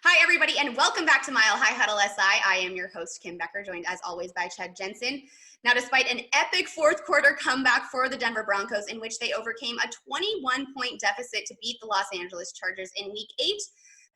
Hi, everybody, and welcome back to Mile High Huddle SI. I am your host, Kim Becker, joined as always by Jensen. Now, despite an epic fourth quarter comeback for the Denver Broncos in which they overcame a 21-point deficit to beat the Los Angeles Chargers in Week 8,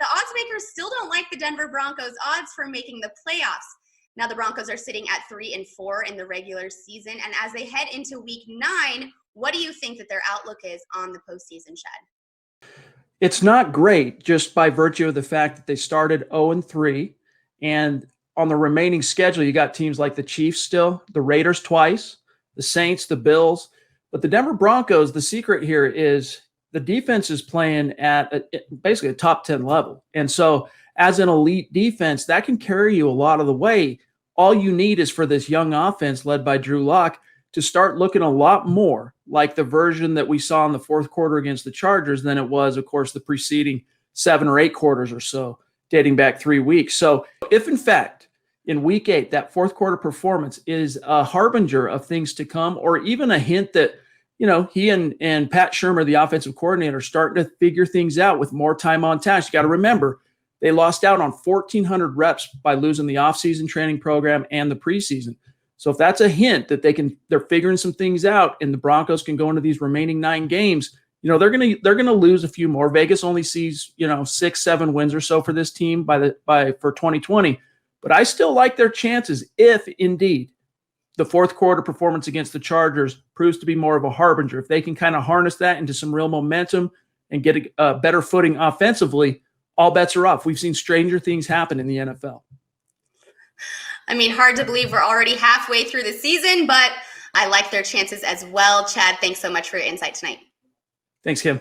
the oddsmakers still don't like the Denver Broncos' odds for making the playoffs. Now, the Broncos are sitting at 3-4 in the regular season, and as they head into Week 9, what do you think that their outlook is on the postseason, Chad? It's not great just by virtue of the fact that they started 0-3, and on the remaining schedule, you got teams like the Chiefs still, the Raiders twice, the Saints, the Bills. But the Denver Broncos, the secret here is the defense is playing at basically a top 10 level. And so as an elite defense, that can carry you a lot of the way. All you need is for this young offense led by Drew Lock to start looking a lot more like the version that we saw in the fourth quarter against the Chargers than it was, of course, the preceding 7 or 8 quarters or so, dating back 3 weeks. So if, in fact, in Week 8, that fourth quarter performance is a harbinger of things to come, or even a hint that, you know, he and Pat Shurmur, the offensive coordinator, are starting to figure things out with more time on task. You got to remember, they lost out on 1,400 reps by losing the offseason training program and the preseason. So if that's a hint that they're figuring some things out, and the Broncos can go into these remaining 9 games, you know, they're gonna lose a few more. Vegas only sees 6-7 wins or so for this team for 2020, but I still like their chances if indeed the fourth quarter performance against the Chargers proves to be more of a harbinger. If they can kind of harness that into some real momentum and get a better footing offensively, all bets are off. We've seen stranger things happen in the NFL. I mean, hard to believe we're already halfway through the season, but I like their chances as well. Chad, thanks so much for your insight tonight. Thanks, Kim.